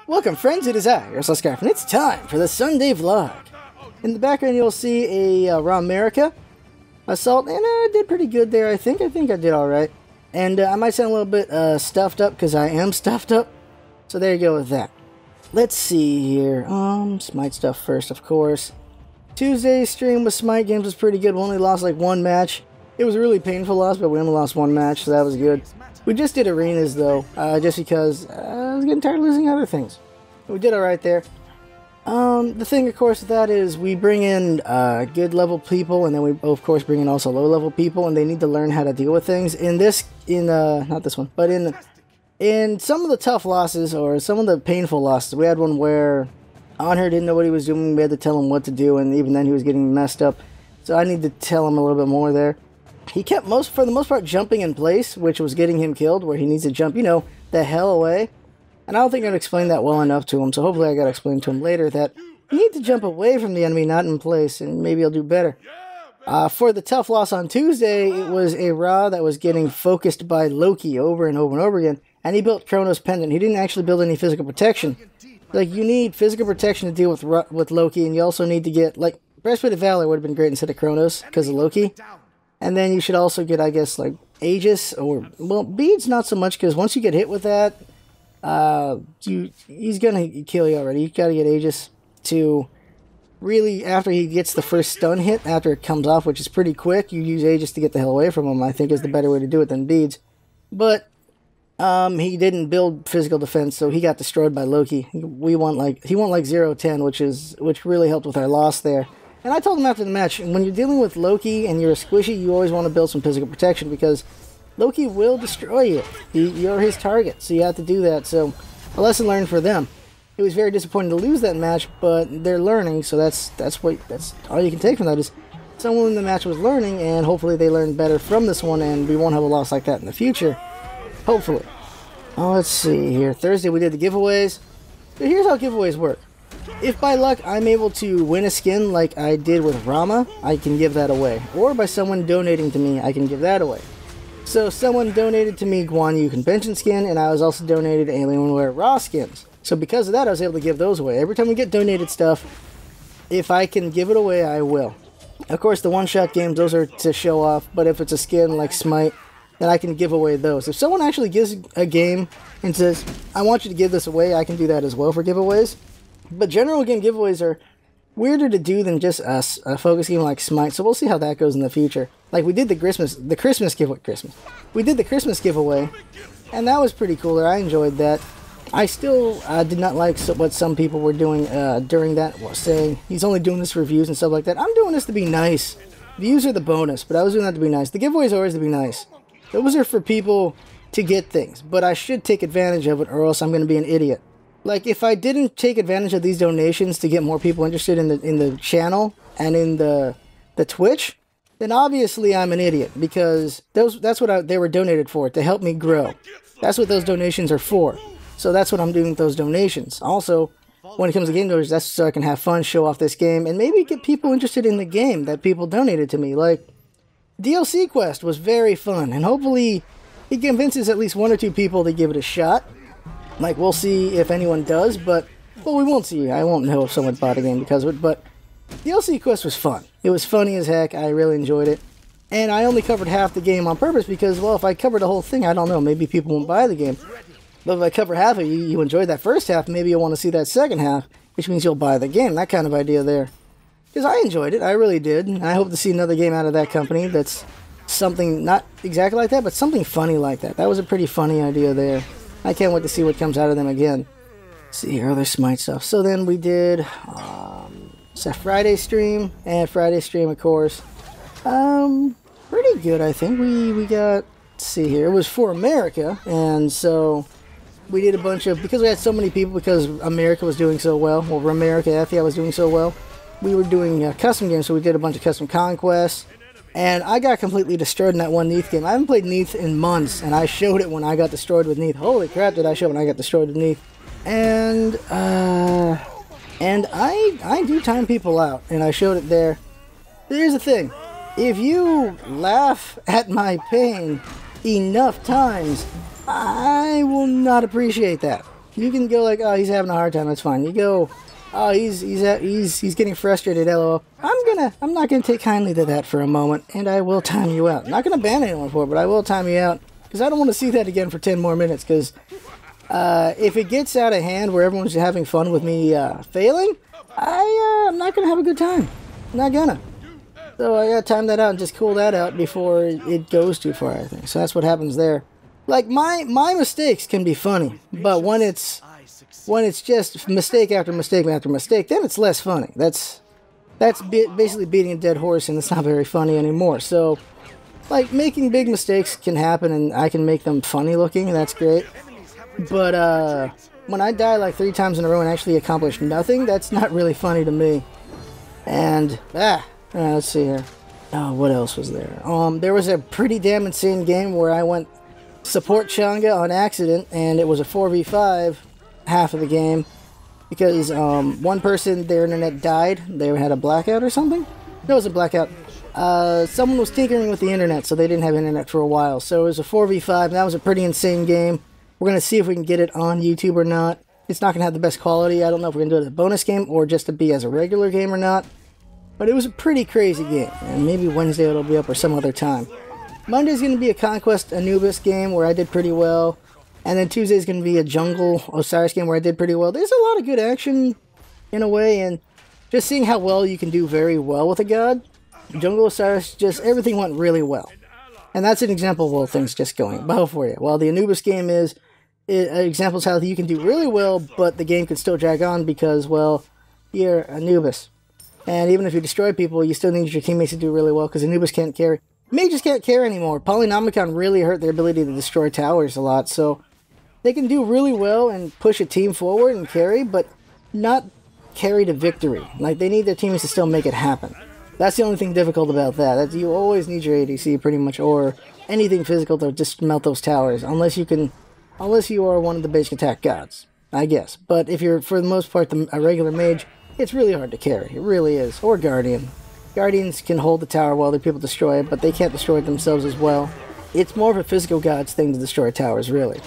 Welcome friends, it is I, your Scarf, and it's time for the Sunday vlog. In the background you'll see a Ra Merica assault, and I did pretty good there, I think I did alright. And I might sound a little bit stuffed up, because I am stuffed up. So there you go with that. Let's see here, Smite stuff first, of course. Tuesday's stream with Smite games was pretty good. We only lost like one match. It was a really painful loss, but we only lost one match, so that was good. We just did arenas though, just because I was getting tired of losing other things. We did alright there. The thing, of course, with that is we bring in good level people, and then we of course bring in also low level people, and they need to learn how to deal with things. Not this one, but in some of the tough losses or some of the painful losses, we had one where Honor didn't know what he was doing. We had to tell him what to do, and even then he was getting messed up. So I need to tell him a little bit more there. He kept for the most part jumping in place, which was getting him killed, where he needs to jump, the hell away. And I don't think I'd explained that well enough to him, so hopefully I got to explain to him later that you need to jump away from the enemy, not in place, and maybe he'll do better. For the tough loss on Tuesday, it was a Ra that was getting focused by Loki over and over and over again, and he built Chronos Pendant. He didn't actually build any physical protection. Like, you need physical protection to deal with Loki, and you also need to get, like, Breastplate of Valor would have been great instead of Chronos, because of Loki. And then you should also get, I guess, like, Aegis, or, well, Beads not so much, because once you get hit with that, he's gonna kill you already. You gotta get Aegis to really, after he gets the first stun hit, after it comes off, which is pretty quick, you use Aegis to get the hell away from him, I think is the better way to do it than Beads. But he didn't build physical defense, so he got destroyed by Loki. He won like 0-10, which really helped with our loss there. And I told him after the match, when you're dealing with Loki and you're a squishy, you always want to build some physical protection, because Loki will destroy you. You're his target, so you have to do that. So, a lesson learned for them. It was very disappointing to lose that match, but they're learning, so that's all you can take from that, is someone in the match was learning, and hopefully they learned better from this one, and we won't have a loss like that in the future. Hopefully. Oh, let's see here. Thursday we did the giveaways. So here's how giveaways work. If by luck I'm able to win a skin like I did with Rama, I can give that away. Or by someone donating to me, I can give that away. So someone donated to me Guan Yu Convention skin, and I was also donated Alienware Raw skins. So because of that, I was able to give those away. Every time we get donated stuff, if I can give it away, I will. Of course, the one-shot games, those are to show off, but if it's a skin like Smite, then I can give away those. If someone actually gives a game and says, I want you to give this away, I can do that as well for giveaways. But general game giveaways are weirder to do than just a focus game like Smite, so we'll see how that goes in the future. Like, we did the Christmas giveaway, and that was pretty cool. I enjoyed that. I still did not like what some people were doing during that, saying he's only doing this for views and stuff like that. I'm doing this to be nice. Views are the bonus, but I was doing that to be nice. The giveaways are always to be nice. Those are for people to get things, but I should take advantage of it, or else I'm going to be an idiot. Like, if I didn't take advantage of these donations to get more people interested in the channel and in the Twitch, then obviously I'm an idiot, because that's what they were donated for, to help me grow. That's what those donations are for. So that's what I'm doing with those donations. Also, when it comes to game donations, that's so I can have fun, show off this game, and maybe get people interested in the game that people donated to me. Like, DLC Quest was very fun, and hopefully it convinces at least one or two people to give it a shot. Like, we'll see if anyone does, but we won't see. I won't know if someone bought a game because of it, but DLC Quest was fun. It was funny as heck. I really enjoyed it. And I only covered half the game on purpose because, well, if I covered the whole thing, I don't know, maybe people won't buy the game. But if I cover half of it, you enjoyed that first half, maybe you'll want to see that second half, which means you'll buy the game. That kind of idea there. Because I enjoyed it. I really did. And I hope to see another game out of that company that's something, not exactly like that, but something funny like that. That was a pretty funny idea there. I can't wait to see what comes out of them again. Let's see here, other Smite stuff. So then we did Friday stream, and Friday stream, of course. Pretty good, I think. We got, let's see here, it was for America, and so we did a bunch of, because we had so many people, because America was doing so well, well, Ra Merica was doing so well, we were doing custom games, so we did a bunch of custom conquests. And I got completely destroyed in that one Neath game. I haven't played Neath in months, and I showed it when I got destroyed with Neath. Holy crap, did I show it when I got destroyed with Neath. And I do time people out, and I showed it there. But here's the thing. If you laugh at my pain enough times, I will not appreciate that. You can go like, oh, he's having a hard time. That's fine. You go, oh, he's getting frustrated. LOL. I'm not gonna take kindly to that for a moment, and I will time you out. I'm not gonna ban anyone for it, but I will time you out because I don't want to see that again for 10 more minutes. Because if it gets out of hand where everyone's having fun with me failing, I'm not gonna have a good time. I'm not gonna. So I gotta time that out and just cool that out before it goes too far, I think. So that's what happens there. Like, my mistakes can be funny, but when it's just mistake after mistake after mistake, then it's less funny. That's basically beating a dead horse, and it's not very funny anymore. So, like, making big mistakes can happen, and I can make them funny looking, and that's great. But when I die like 3 times in a row and actually accomplish nothing, that's not really funny to me. And let's see here. Oh, what else was there? There was a pretty damn insane game where I went support Changa on accident, and it was a 4v5 half of the game because one person, their internet died. They had a blackout or something. No, it was a blackout. Someone was tinkering with the internet, so they didn't have internet for a while. So it was a 4v5, and that was a pretty insane game. We're going to see if we can get it on YouTube or not. It's not going to have the best quality. I don't know if we're going to do it as a bonus game or just to be as a regular game or not. But it was a pretty crazy game, and maybe Wednesday it'll be up or some other time. Monday's going to be a Conquest Anubis game where I did pretty well. And then Tuesday's going to be a Jungle Osiris game where I did pretty well. There's a lot of good action in a way, and just seeing how well you can do very well with a god. Jungle Osiris, just everything went really well. And that's an example of all things just going well for you. While the Anubis game is examples how you can do really well, but the game can still drag on because, well, you're Anubis. And even if you destroy people, you still need your teammates to do really well because Anubis can't carry. Mages can't carry anymore. Polynomicon really hurt their ability to destroy towers a lot, so they can do really well and push a team forward and carry, but not carry to victory. Like, they need their teammates to still make it happen. That's the only thing difficult about that. You always need your ADC pretty much, or anything physical to just melt those towers, unless you are one of the basic attack gods, I guess. But if you're, for the most part, a regular mage, it's really hard to carry. It really is. Or Guardian. Guardians can hold the tower while other people destroy it, but they can't destroy it themselves as well. It's more of a physical god's thing to destroy towers, really.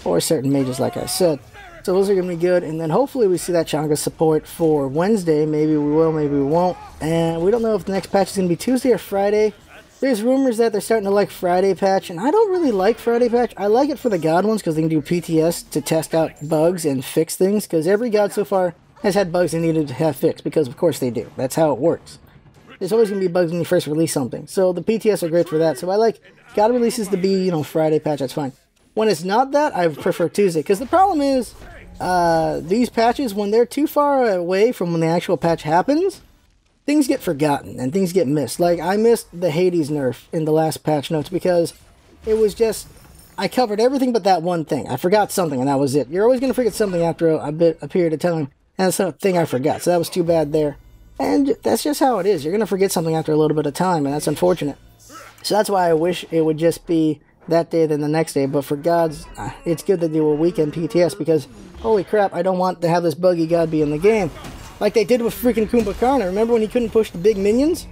Or certain mages, like I said. So those are going to be good, and then hopefully we see that Changa support for Wednesday. Maybe we will, maybe we won't. And we don't know if the next patch is going to be Tuesday or Friday. There's rumors that they're starting to like Friday patch, and I don't really like Friday patch. I like it for the god ones because they can do PTS to test out bugs and fix things, because every god so far has had bugs they needed to have fixed, because of course they do. That's how it works. There's always going to be bugs when you first release something. So the PTS are great for that. So I like god releases to be, Friday patch, that's fine. When it's not that, I prefer Tuesday, because the problem is, these patches, when they're too far away from when the actual patch happens, things get forgotten and things get missed. Like, I missed the Hades nerf in the last patch notes because it was just, I covered everything but that one thing. I forgot something and that was it. You're always going to forget something after a period of time, and that's the thing I forgot, so that was too bad there. And that's just how it is. You're going to forget something after a little bit of time, and that's unfortunate. So that's why I wish it would just be that day than the next day. But for gods, it's good to do a weekend PTS, because holy crap, I don't want to have this buggy god be in the game like they did with freaking Kumbhakarna. Remember when he couldn't push the big minions?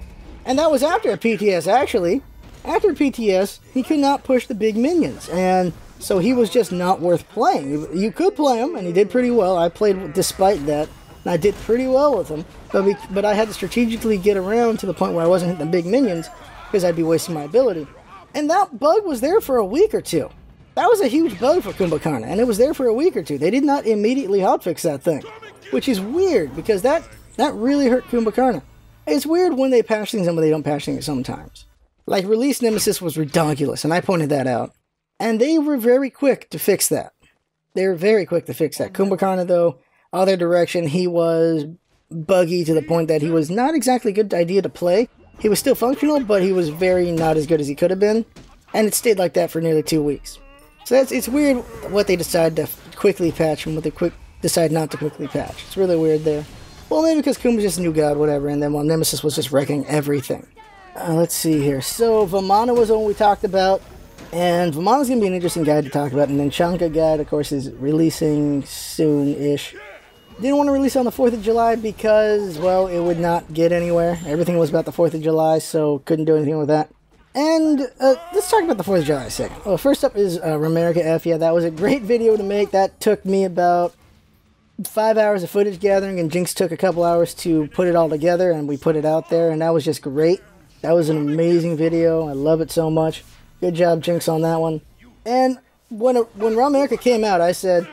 And that was after a PTS, actually. After a PTS, he could not push the big minions, and so he was just not worth playing. You could play him, and he did pretty well. I played despite that, and I did pretty well with him. But I had to strategically get around to the point where I wasn't hitting the big minions, because I'd be wasting my ability. And that bug was there for a week or two. That was a huge bug for Kumbhakarna, and it was there for a week or two. They did not immediately hotfix that thing, which is weird, because that really hurt Kumbhakarna. It's weird when they patch things and when they don't patch things sometimes. Like, Release Nemesis was ridiculous, and I pointed that out. And they were very quick to fix that. They were very quick to fix that. Kumbhakarna, though, other direction, he was buggy to the point that he was not exactly a good idea to play. He was still functional, but he was very not as good as he could have been. And it stayed like that for nearly 2 weeks. So it's weird what they decide to quickly patch and what they decide not to quickly patch. It's really weird there. Well, maybe because Kum was just a new god, whatever, and then while Nemesis was just wrecking everything. Let's see here. So Vamana was the one we talked about, and Vamana's going to be an interesting guide to talk about, and then Chanka guide, of course, is releasing soon-ish. Didn't want to release on the 4th of July because, well, it would not get anywhere. Everything was about the 4th of July, so couldn't do anything with that. And let's talk about the 4th of July a second. Well, first up is Ra Merica F. Yeah, that was a great video to make. That took me about 5 hours of footage gathering, and Jinx took a couple hours to put it all together, and we put it out there, and that was just great. That was an amazing video. I love it so much. Good job, Jinx, on that one. And when Ra Merica came out, I said,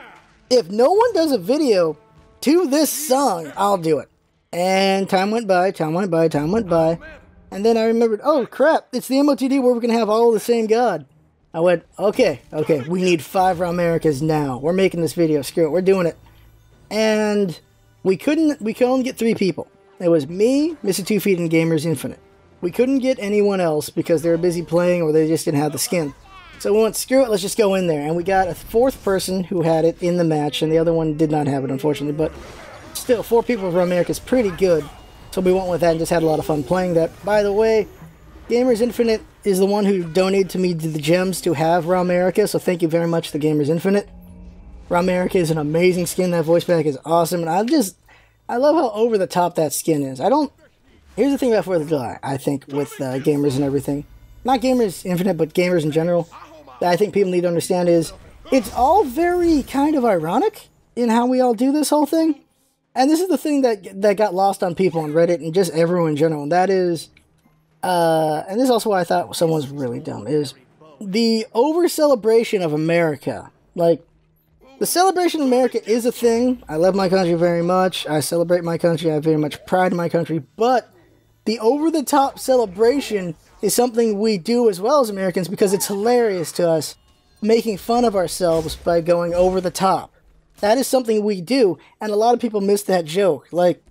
if no one does a video to this song, I'll do it. And time went by, time went by, time went by. And then I remembered, oh crap, it's the MOTD where we're going to have all the same god. I went, okay, we need 5 Ra Mericas now. We're making this video, screw it, we're doing it. And we could only get 3 people. It was me, Mr. 2 Feet, and Gamers Infinite. We couldn't get anyone else because they were busy playing or they just didn't have the skin. So we went, screw it, let's just go in there. And we got a 4th person who had it in the match, and the other one did not have it, unfortunately. But still, 4 people with Ra Merica is pretty good. So we went with that and just had a lot of fun playing that. By the way, Gamers Infinite is the one who donated to me the gems to have Ra Merica, so thank you very much to Gamers Infinite. Ra Merica is an amazing skin. That voice pack is awesome, and I love how over the top that skin is. Here's the thing about 4th of July, I think, with gamers and everything. Not Gamers Infinite, but gamers in general, that I think people need to understand is, it's all very kind of ironic in how we all do this whole thing. And this is the thing that got lost on people on Reddit and just everyone in general, and that is, and this is also why I thought someone's really dumb, is the over-celebration of America. Like, the celebration of America is a thing. I love my country very much. I celebrate my country. I have very much pride in my country. But the over-the-top celebration is something we do as well as Americans because it's hilarious to us, making fun of ourselves by going over the top. That is something we do, and a lot of people miss that joke. Like,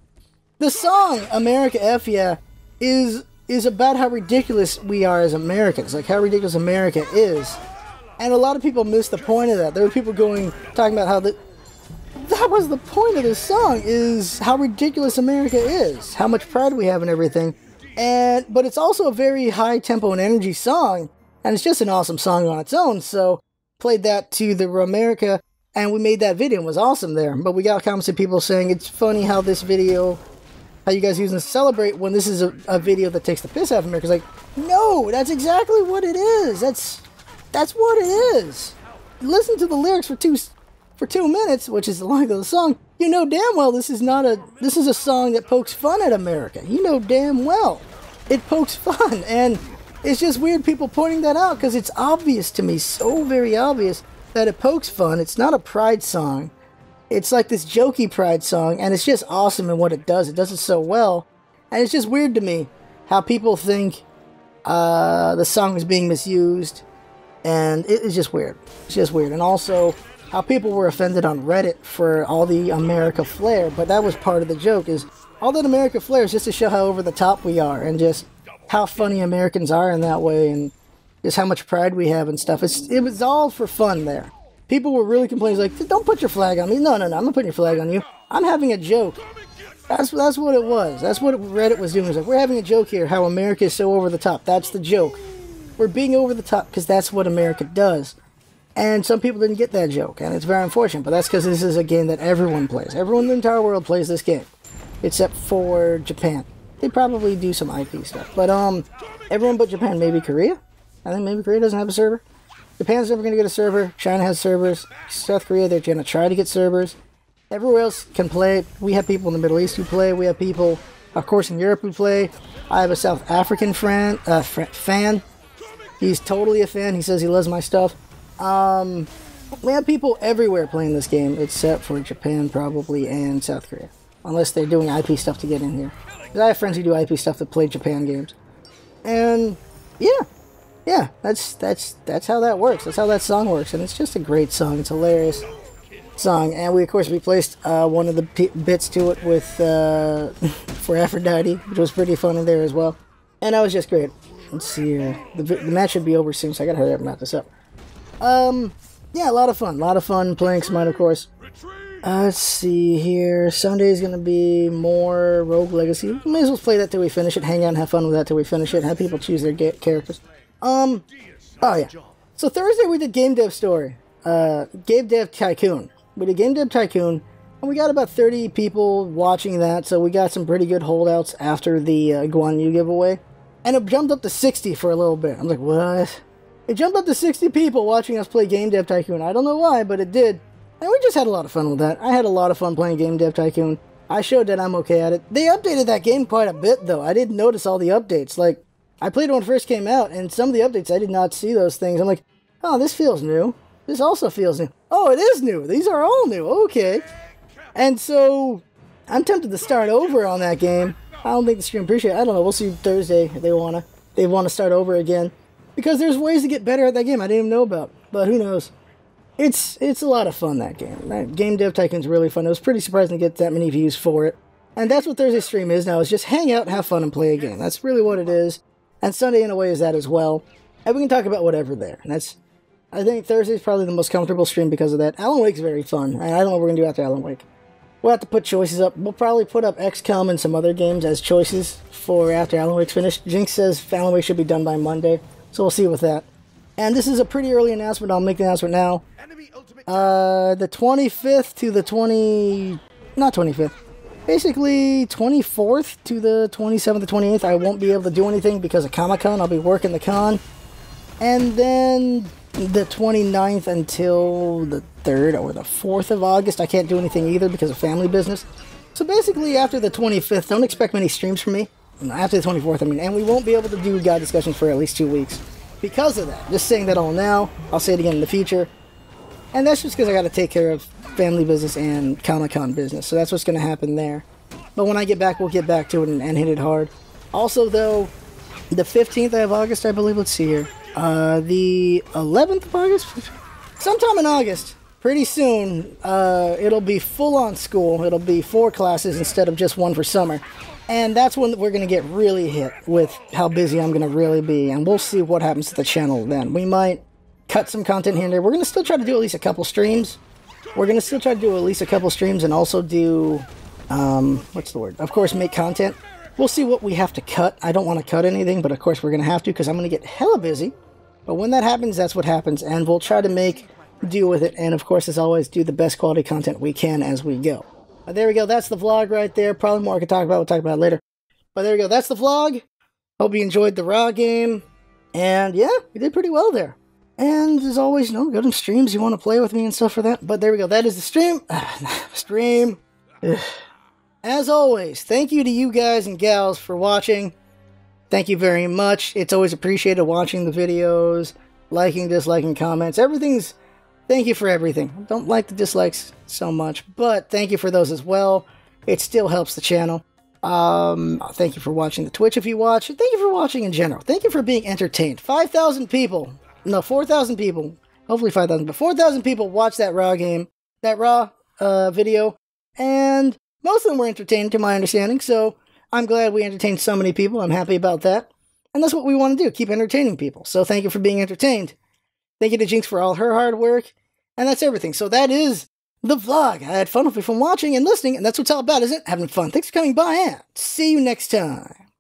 the song America F Ya is about how ridiculous we are as Americans, like how ridiculous America is. And a lot of people miss the point of that. There were people talking about how that was the point of this song, is how ridiculous America is, how much pride we have and everything. But it's also a very high tempo and energy song, and it's just an awesome song on its own. So played that to the Ra Merica, and we made that video, and it was awesome there. But we got comments of people saying it's funny how this video, how you guys using this to celebrate when this is a video that takes the piss out of America. It's like, no, that's exactly what it is. That's what it is. Listen to the lyrics for 2 minutes, which is the length of the song. You know damn well this is a song that pokes fun at America. You know damn well it pokes fun, and it's just weird people pointing that out because it's obvious to me, so very obvious, that it pokes fun. It's not a pride song. It's like this jokey pride song, and it's just awesome in what it does. It does it so well, and it's just weird to me how people think the song is being misused, and it's just weird. It's just weird, and also how people were offended on Reddit for all the America flair, but that was part of the joke, is all that America flair is just to show how over the top we are, and just how funny Americans are in that way, and just how much pride we have and stuff. It was all for fun there. People were really complaining, like, don't put your flag on me. No, I'm not putting your flag on you. I'm having a joke. That's what it was. That's what Reddit was doing. It was like, we're having a joke here, how America is so over the top. That's the joke. We're being over the top because that's what America does. And some people didn't get that joke, and it's very unfortunate, but that's because this is a game that everyone plays. Everyone in the entire world plays this game, except for Japan. They probably do some IP stuff, but everyone but Japan, maybe Korea? I think maybe Korea doesn't have a server. Japan's never going to get a server. China has servers. South Korea, they're going to try to get servers. Everywhere else can play. We have people in the Middle East who play. We have people, of course, in Europe who play. I have a South African fan. He's totally a fan. He says he loves my stuff. We have people everywhere playing this game, except for Japan, probably, and South Korea. Unless they're doing IP stuff to get in here. I have friends who do IP stuff that play Japan games. And, yeah, that's how that works. That's how that song works. And it's just a great song. It's a hilarious song. And we, of course, replaced one of the bits to it with, for Aphrodite, which was pretty fun in there as well. And that was just great. Let's see here. The match should be over soon, so I gotta hurry up and wrap this up. Yeah, a lot of fun. A lot of fun playing Smite, of course. Let's see here. Sunday's gonna be more Rogue Legacy. We may as well play that till we finish it. Hang out and have fun with that till we finish it. Have people choose their characters. Oh yeah. So Thursday we did Game Dev Story. Game Dev Tycoon. We did Game Dev Tycoon, and we got about 30 people watching that, so we got some pretty good holdouts after the Guan Yu giveaway. And it jumped up to 60 for a little bit. I'm like, what? It jumped up to 60 people watching us play Game Dev Tycoon. I don't know why, but it did. And we just had a lot of fun with that. I had a lot of fun playing Game Dev Tycoon. I showed that I'm okay at it. They updated that game quite a bit, though. I didn't notice all the updates. Like, I played it when it first came out, and some of the updates, I did not see those things. I'm like, oh, this feels new. This also feels new. Oh, it is new. These are all new. Okay. And so, I'm tempted to start over on that game. I don't think the stream appreciate it. I don't know. We'll see Thursday if they want to start over again. Because there's ways to get better at that game I didn't even know about. But who knows? It's a lot of fun, that game. That Game Dev Tycoon's really fun. It was pretty surprising to get that many views for it. And that's what Thursday stream is now, is just hang out, have fun, and play a game. That's really what it is. And Sunday, in a way, is that as well. And we can talk about whatever there. And that's, I think Thursday's probably the most comfortable stream because of that. Alan Wake's very fun. And I don't know what we're going to do after Alan Wake. We'll have to put choices up. We'll probably put up XCOM and some other games as choices for after Alan Wake's finished. Jinx says Alan Wake should be done by Monday. So we'll see with that. And this is a pretty early announcement. I'll make the announcement now. The 25th to the not 25th. Basically, 24th to the 27th to 28th, I won't be able to do anything because of Comic-Con. I'll be working the con. And then the 29th until the 3rd or the 4th of August, I can't do anything either because of family business. So basically, after the 25th, don't expect many streams from me. After the 24th, I mean. And we won't be able to do guide discussions for at least 2 weeks because of that. Just saying that all now. I'll say it again in the future. And that's just because I got to take care of family business and Comic-Con business. So that's what's going to happen there. But when I get back, we'll get back to it and hit it hard. Also, though, the 15th of August, I believe, let's see here. The 11th of August? Sometime in August, pretty soon, it'll be full-on school. It'll be 4 classes instead of just 1 for summer. And that's when we're going to get really hit with how busy I'm going to really be. And we'll see what happens to the channel then. We might cut some content here and there. We're going to still try to do at least a couple streams. We're going to still try to do at least a couple streams and also do, what's the word? Of course, make content. We'll see what we have to cut. I don't want to cut anything, but of course we're going to have to because I'm going to get hella busy. But when that happens, that's what happens. And we'll try to make do with it. And of course, as always, do the best quality content we can as we go. But there we go. That's the vlog right there. Probably more I could talk about. We'll talk about it later. But there we go. That's the vlog. Hope you enjoyed the Ra game. And yeah, we did pretty well there. And as always, you know, go to streams you want to play with me and stuff for that. But there we go. That is the stream. Stream. As always, thank you to you guys and gals for watching. Thank you very much. It's always appreciated watching the videos, liking, disliking, comments. Everything's... Thank you for everything. I don't like the dislikes so much, but thank you for those as well. It still helps the channel. Thank you for watching the Twitch if you watch. Thank you for watching in general. Thank you for being entertained. 5,000 people. No, 4,000 people. Hopefully 5,000, but 4,000 people watched that Ra game, that Ra video, and most of them were entertained to my understanding, so I'm glad we entertained so many people. I'm happy about that. And that's what we want to do, keep entertaining people. So thank you for being entertained. Thank you to Jinx for all her hard work. And that's everything. So that is the vlog. I had fun with you from watching and listening, and that's what it's all about, isn't it? Having fun. Thanks for coming by, and see you next time.